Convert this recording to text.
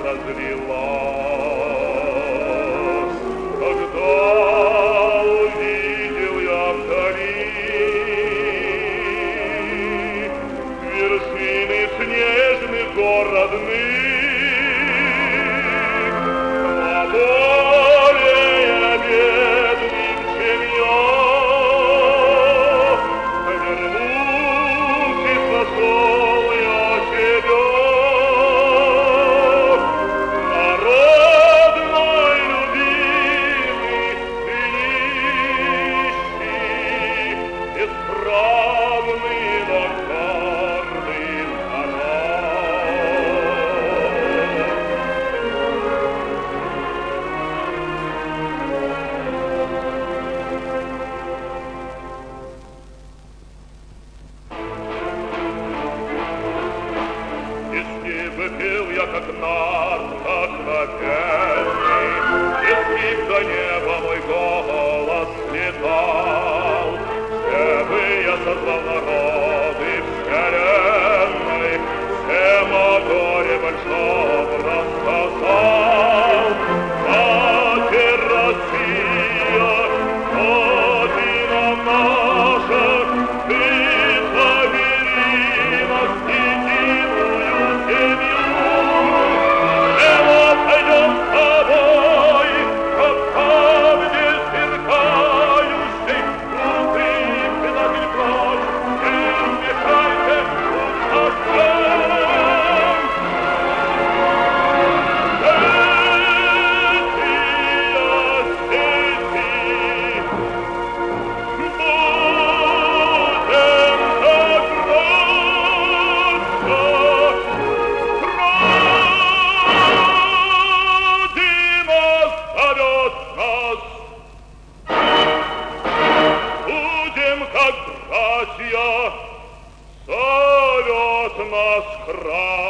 разлилась. Когда увидел я вдали вершины снежных гор родных, на море я бедным, чем я, вернусь и спасал я тебя. Народ мой любимый и нищий, исправный лошадный Если бы пел я как нарт, как на песне, если б до неба мой голос летал, все бы я созвал народы вселенной, всем о горе большом рассказал. Матерь Россия, Родина наша, ты забери нас единую семью. Смело пойдем с тобой, как камни сверкающий, крутые педали прочь, не мешайте пустошам. Как братья зовет нас храм.